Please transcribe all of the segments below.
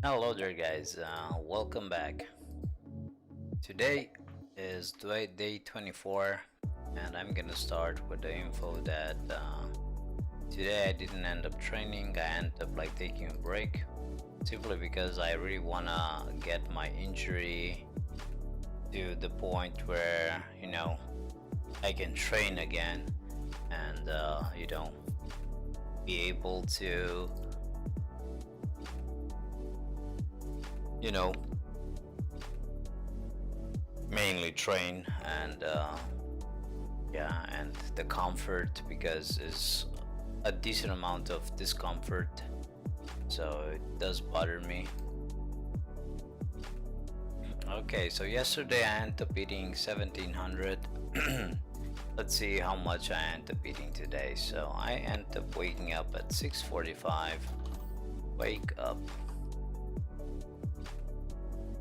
Hello there guys, welcome back. Today is day 24 and I'm gonna start with the info that today I didn't end up training. I ended up like taking a break simply because I really wanna get my injury to the point where I can train again and be able to you know mainly train and and the comfort, because it's a decent amount of discomfort, so it does bother me. Okay, so yesterday I ended up eating 1700. Let's see how much I ended up eating today. So I ended up waking up at 6:45. Wake up.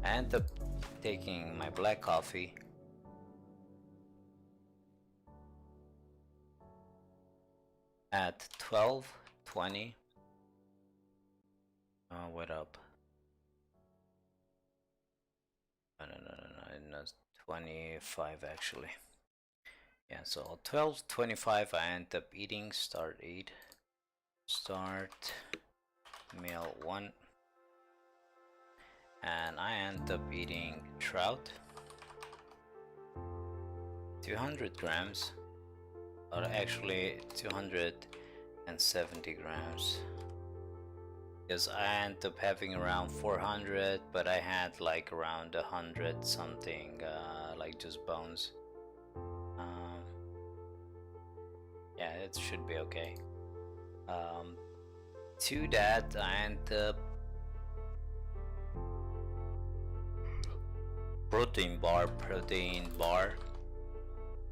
I ended up taking my black coffee. At 12:20. What up? No, 25 actually. Yeah, so 12:25 I end up eating. Start meal 1, and I end up eating trout, 200 grams, or actually 270 grams, because I end up having around 400, but I had like around 100 something, like just bones. Yeah, it should be okay. To that I end up protein bar,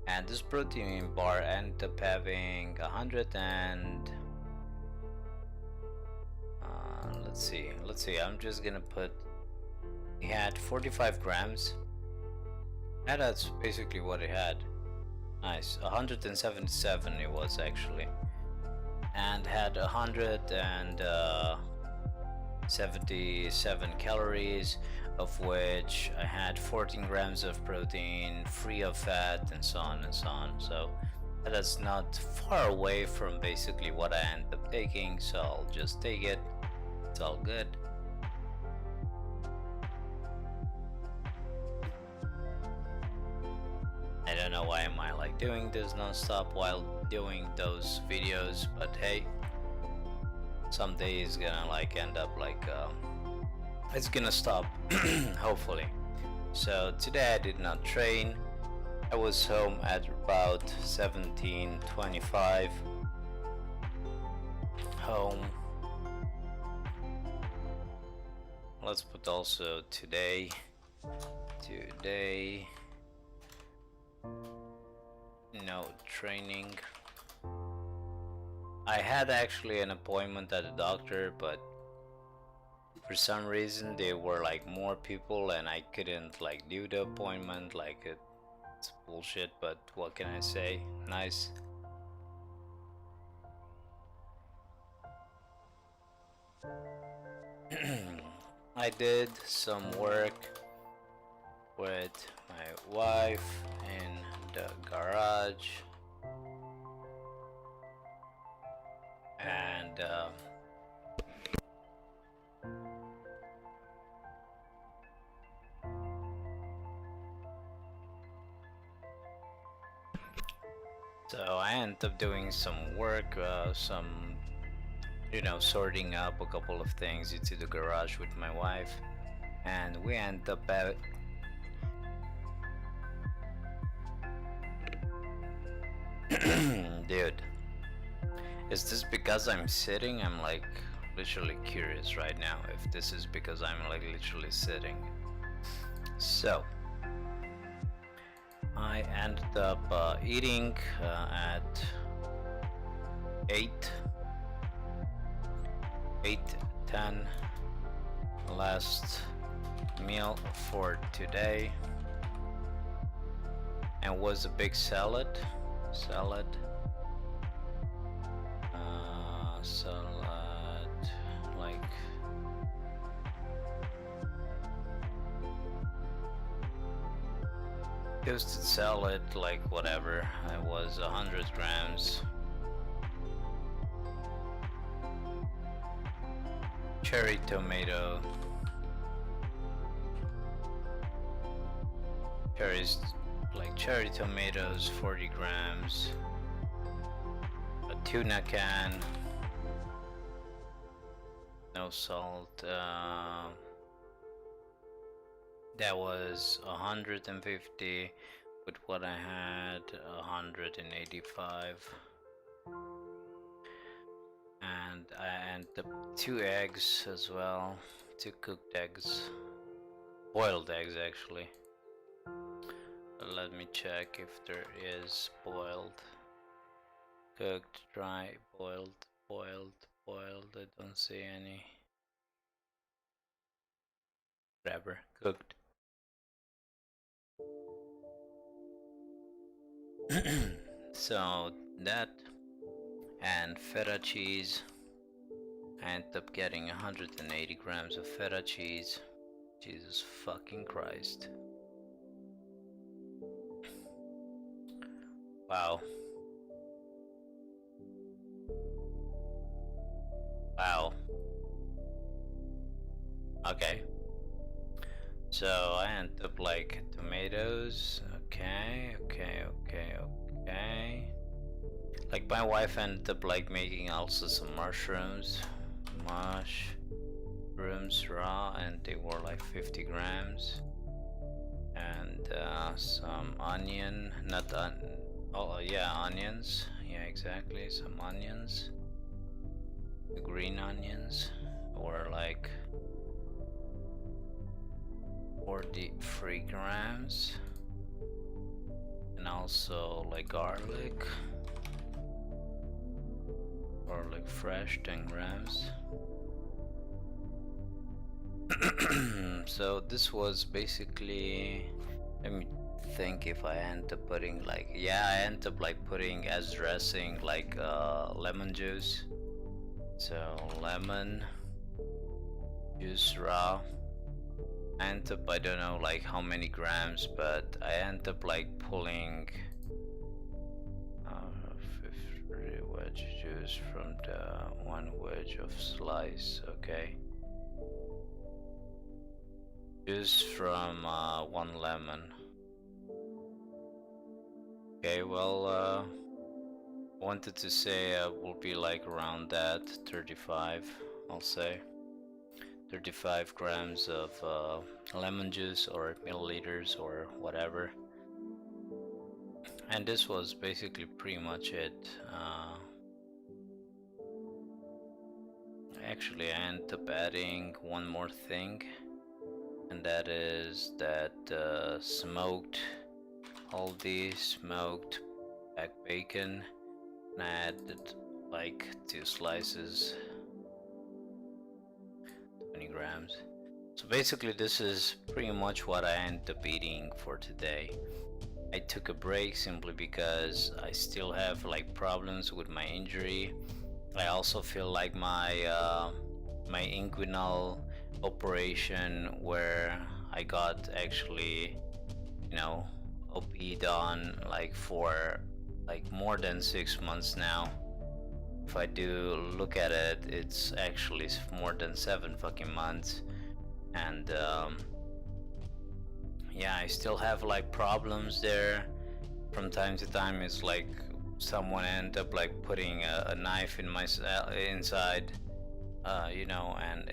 and this protein bar ended up having 100 and let's see, I'm just gonna put, it had 45 grams, and that's basically what it had. Nice, 177 it was actually, and had 177 calories, of which I had 14 grams of protein, free of fat, and so on and so on. So that's not far away from basically what I end up taking, so I'll just take it. It's all good. I don't know why am I like doing this non-stop while doing those videos, but hey, someday it's gonna like end up like it's gonna stop hopefully. So today I did not train. I was home at about 17:25. Home. Let's put also today no training. I had actually an appointment at the doctor, but for some reason there were like more people and I couldn't like do the appointment. Like it's bullshit, but what can I say? Nice. I did some work with my wife in the garage, and so I ended up doing some work, sorting up a couple of things into the garage with my wife, and we end up at dude, is this because I'm sitting? I'm like literally curious right now if this is because I'm like literally sitting. So I ended up eating at 8:10, last meal for today, and was a big salad, like Used to sell it like whatever. It was 100 grams. Cherry tomato. Cherries, like cherry tomatoes, 40 grams. A tuna can. No salt. That was 150. With what I had, 185. And I ended up 2 eggs as well. 2 cooked eggs. Boiled eggs actually. Let me check if there is boiled. Cooked, dry, boiled, boiled, boiled. I don't see any. Whatever, cooked. So that and feta cheese. I ended up getting 180 grams of feta cheese. Jesus fucking Christ. Wow. Wow. Okay. So I ended up like tomatoes. Okay. Like my wife ended up like making also some mushrooms raw, and they were like 50 grams. And some onion, onions. Yeah, exactly, some onions. The green onions were like 43 grams. And also like garlic fresh, 10 grams. So this was basically, let me think if I end up putting like, I end up like putting as dressing like lemon juice. So lemon juice raw. I end up, I don't know like how many grams, but I end up like pulling 50 wedge juice from the 1 wedge of slice. Okay, juice from 1 lemon. Okay, well, wanted to say will be like around that 35, I'll say 35 grams of lemon juice or milliliters or whatever. And this was basically pretty much it. Actually, I ended up adding one more thing, and that is that smoked back bacon, and I added like 2 slices, 20 grams. So basically this is pretty much what I ended up eating for today. I took a break simply because I still have like problems with my injury. I also feel like my inguinal operation, where I got actually, OP'd on like for like more than 6 months now. If I do look at it, it's actually more than 7 fucking months. And I still have like problems there. From time to time, it's like someone end up like putting a knife in my inside, and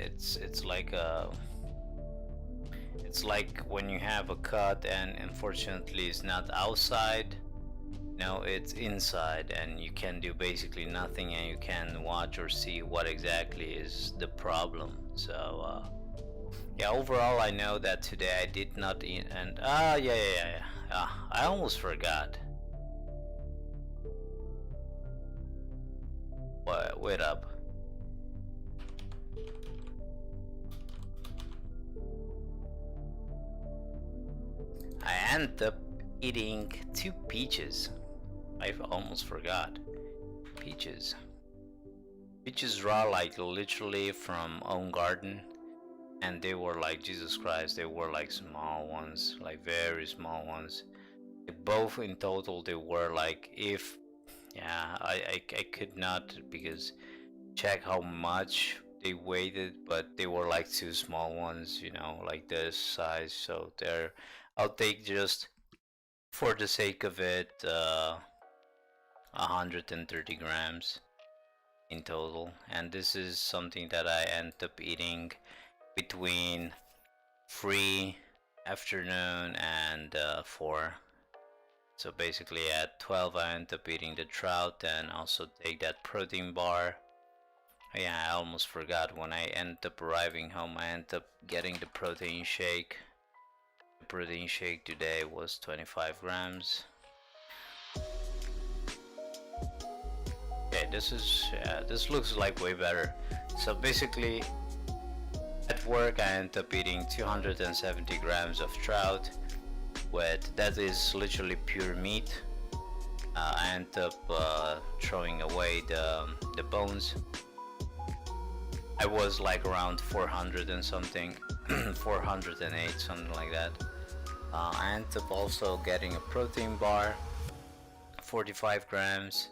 it's like when you have a cut and unfortunately it's not outside, it's inside, and you can do basically nothing, and you can watch or see what exactly is the problem. So overall I know that today I did not eat, and I almost forgot. Wait up. I ended up eating 2 peaches. I almost forgot. Peaches raw, like literally from own garden, and they were like, Jesus Christ, they were like small ones, like very small ones. both in total they were like, if yeah, I could not because check how much they weighted, but they were like two small ones, you know, like this size. So there, I'll take just for the sake of it 130 grams in total, and this is something that I end up eating between 3 afternoon and 4. So basically at 12 I end up eating the trout and also take that protein bar. Yeah, I almost forgot, when I end up arriving home I end up getting the protein shake. The protein shake today was 25 grams. Okay, this looks like way better. So basically at work I end up eating 270 grams of trout, with that is literally pure meat. I end up throwing away the bones. I was like around 400 and something, 408, something like that. I end up also getting a protein bar, 45 grams.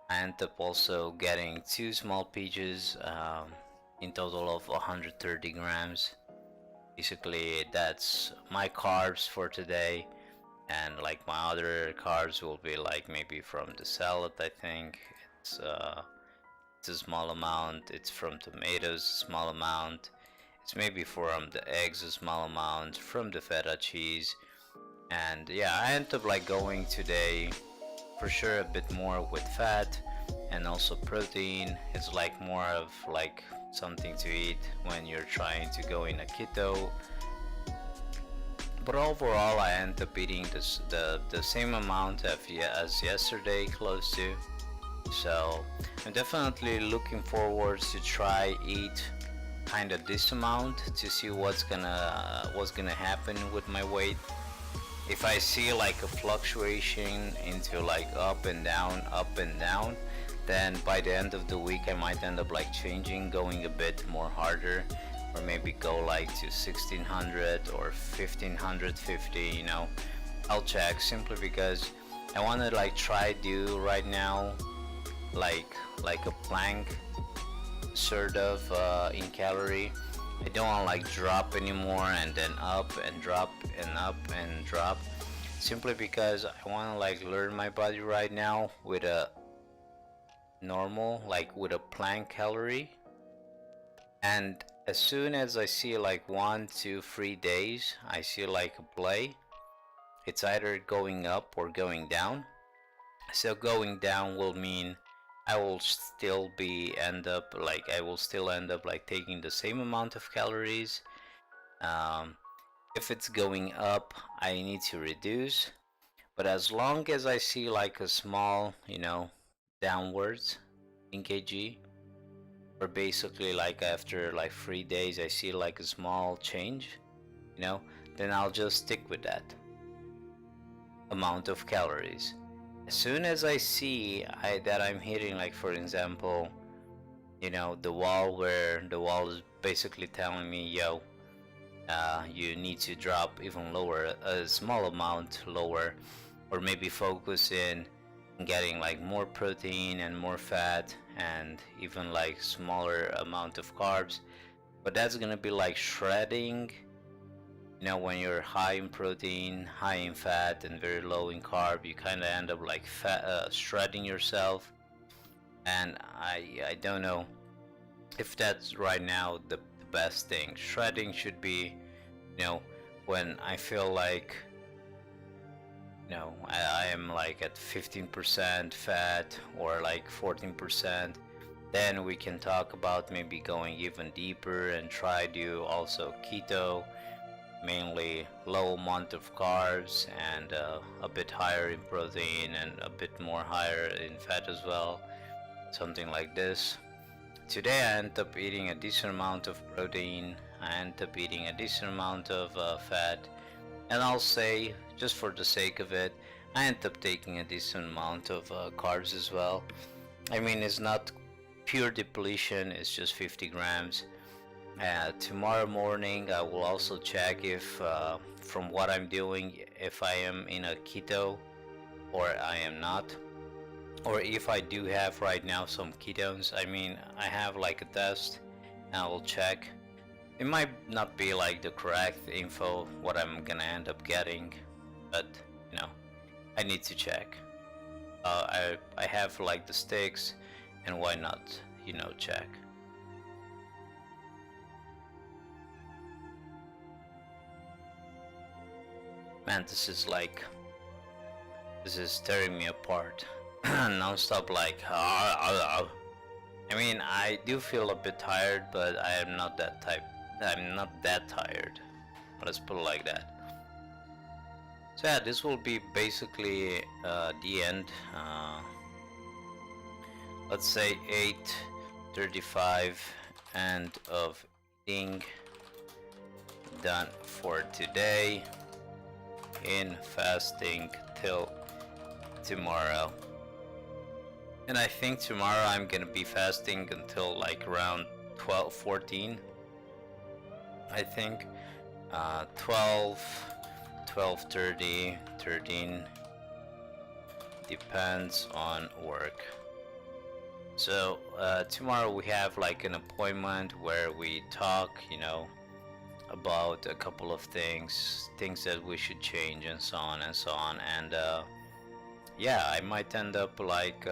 I end up also getting 2 small peaches, in total of 130 grams. Basically that's my carbs for today, and like my other carbs will be like maybe from the salad. I think it's a small amount, it's from tomatoes a small amount, it's maybe from the eggs a small amount, from the feta cheese. And yeah, I end up like going today for sure a bit more with fat and also protein. It's like more of like something to eat when you're trying to go in a keto. But overall I end up eating the same amount as yesterday, close to. So I'm definitely looking forward to try eat kind of this amount to see what's gonna happen with my weight. If I see like a fluctuation into like up and down, then by the end of the week I might end up like changing, going a bit more harder, or maybe go like to 1600 or 1550, you know. I'll check, simply because I want to like try do right now like a plank sort of in calorie. I don't want to like drop anymore and then up and drop and up and drop, simply because I want to like learn my body right now with a normal, like with a plank calorie. And as soon as I see like 1 2 3 days I see like a play, it's either going up or going down. So going down will mean I will still end up like taking the same amount of calories. If it's going up I need to reduce, but as long as I see like a small, you know, downwards in kg, or basically like after like 3 days I see like a small change, you know, then I'll just stick with that amount of calories. As soon as I see that I'm hitting, like for example, you know, the wall, where the wall is basically telling me, yo, you need to drop even lower, a small amount lower, or maybe focus in getting like more protein and more fat and even like smaller amount of carbs. But that's gonna be like shredding. You know, when you're high in protein, high in fat, and very low in carb, you kind of end up like shredding yourself. And I don't know if that's right now the best thing. Shredding should be, you know, when I feel like, you know, I am like at 15% fat or like 14%, then we can talk about maybe going even deeper and try to also keto, mainly low amount of carbs and a bit higher in protein and a bit more higher in fat as well, something like this. Today I end up eating a decent amount of protein, I end up eating a decent amount of fat, and I'll say, just for the sake of it, I end up taking a decent amount of carbs as well. I mean, it's not pure depletion, it's just 50 grams. Tomorrow morning I will also check if from what I'm doing, if I am in a keto or I am not, or if I do have right now some ketones. I mean, I have like a test and I will check. It might not be like the correct info what I'm gonna end up getting, but you know, I need to check. I have like the sticks, and why not, you know, check. Man, this is tearing me apart. Non-stop, like, I mean, I do feel a bit tired, but I am not that type. I'm not that tired. Let's put it like that. So yeah, this will be basically the end. Let's say 8:35, end of eating. Done for today. In fasting till tomorrow. And I think tomorrow I'm gonna be fasting until like around 12:14. I think 12, 12:30, 13, depends on work. So tomorrow we have like an appointment where we talk, you know, about a couple of things that we should change, and so on and so on. And yeah, I might end up like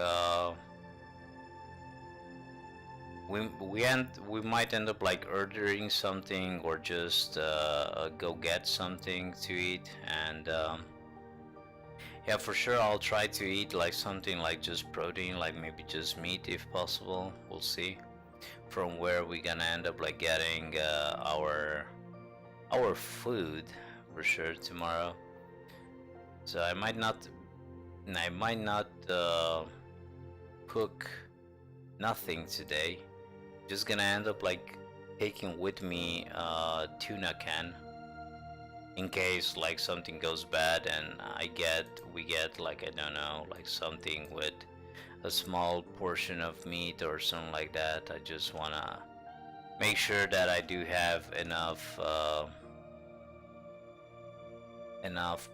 we might end up like ordering something, or just go get something to eat. And yeah, for sure I'll try to eat like something like just protein, like maybe just meat if possible. We'll see from where we're gonna end up like getting our food for sure tomorrow. So I might not cook nothing today. Just gonna end up like taking with me tuna can, in case like something goes bad and we get like, I don't know, like something with a small portion of meat or something like that. I just wanna make sure that I do have enough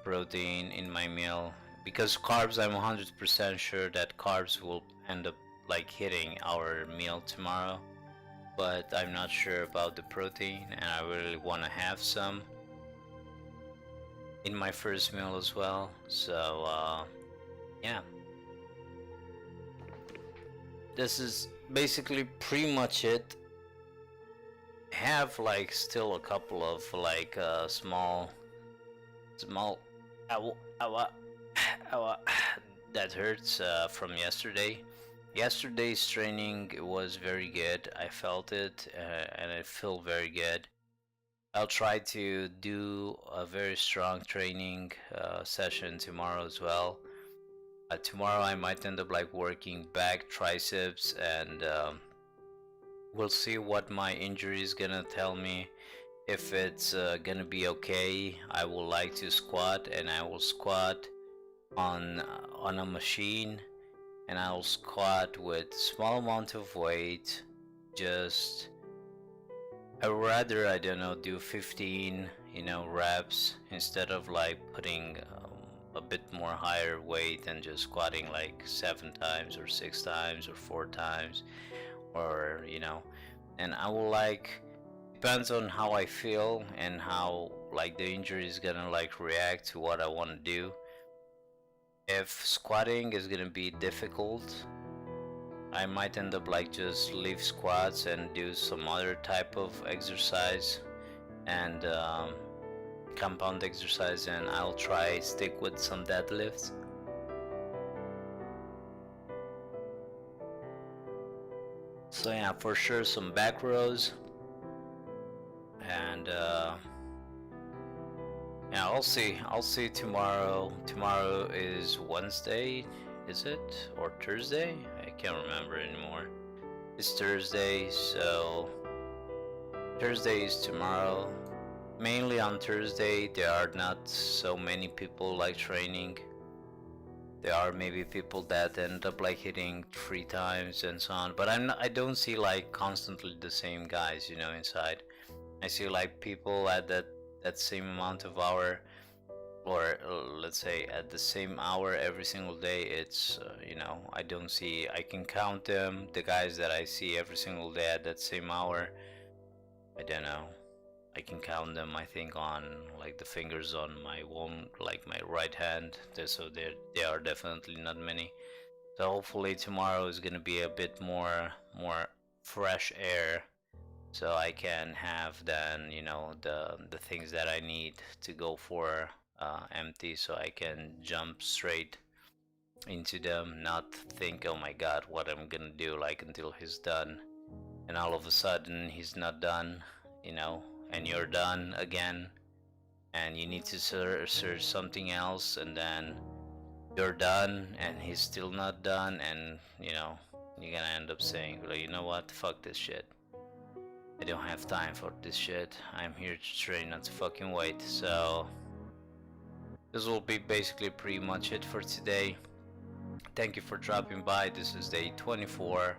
protein in my meal, because carbs, I'm 100% sure that carbs will end up like hitting our meal tomorrow, but I'm not sure about the protein, and I really want to have some in my first meal as well. So yeah, this is basically pretty much it. Have like still a couple of like small that hurts from yesterday. Yesterday's training was very good. I felt it, and I feel very good. I'll try to do a very strong training session tomorrow as well. Tomorrow I might end up like working back, triceps, and we'll see what my injury is gonna tell me. If it's gonna be okay, I would like to squat, and I will squat on a machine, and I will squat with small amount of weight. Just I would rather, I don't know, do 15, you know, reps, instead of like putting a bit more higher weight and just squatting like 7 times or 6 times or 4 times, or you know. And I will like, depends on how I feel and how like the injury is gonna like react to what I want to do. If squatting is gonna be difficult, I might end up like just leave squats and do some other type of exercise, and compound exercise, and I'll try stick with some deadlifts. So yeah, for sure some back rows. And yeah, I'll see tomorrow. Tomorrow is Wednesday, is it? Or Thursday? I can't remember anymore. It's Thursday, so Thursday is tomorrow. Mainly on Thursday there are not so many people like training. There are maybe people that end up like hitting 3 times and so on, but I don't see like constantly the same guys, you know, inside. I see like people at that that same amount of hour, or let's say at the same hour every single day, it's you know, I can count them, the guys that I see every single day at that same hour. I don't know, I can count them, I think, on like the fingers on my one, like my right hand. So they are definitely not many. So hopefully tomorrow is gonna be a bit more fresh air, so I can have then, you know, the things that I need to go for empty, so I can jump straight into them, not think, oh my god, what I'm gonna do, like, until he's done, and all of a sudden he's not done, you know, and you're done again, and you need to search something else, and then you're done and he's still not done, and you know, you're gonna end up saying, like, you know what, fuck this shit, I don't have time for this shit, I'm here to train, not to fucking wait. So this will be basically pretty much it for today. Thank you for dropping by. This is day 24.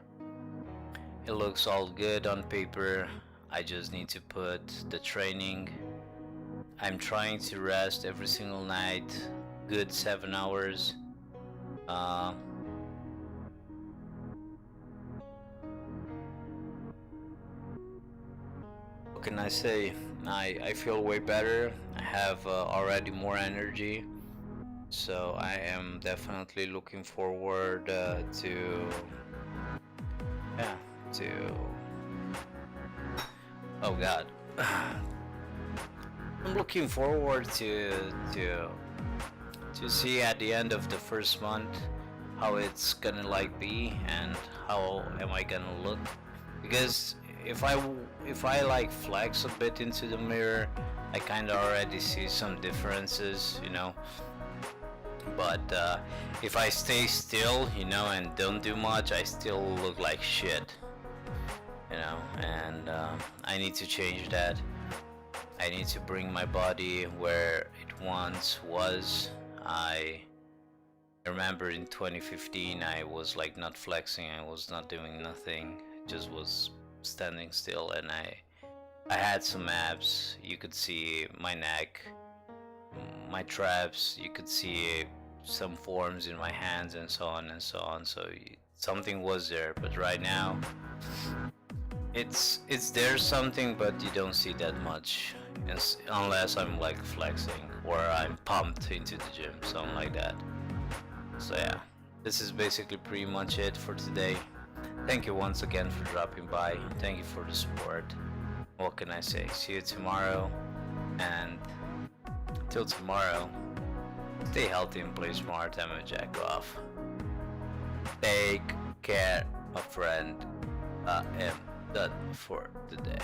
It looks all good on paper. I just need to put the training. I'm trying to rest every single night, good 7 hours. What can I say? I feel way better. I have already more energy, so I am definitely looking forward to oh god. I'm looking forward to see at the end of the first month how it's gonna like be, and how am I gonna look, because if I like flex a bit into the mirror, I kind of already see some differences, you know, but if I stay still, you know, and don't do much, I still look like shit, you know, and I need to change that. I need to bring my body where it once was. I remember in 2015 I was like not flexing, I was not doing nothing, just was standing still, and I had some abs. You could see my neck, my traps, you could see some forms in my hands, and so on and so on. So something was there, but right now it's there something, but you don't see that much, unless I'm like flexing or I'm pumped into the gym, something like that. So yeah, this is basically pretty much it for today. Thank you once again for dropping by. Thank you for the support. What can I say? See you tomorrow, and till tomorrow, stay healthy and play smart. Amenojaku off. Take care, my friend. I am done for the day.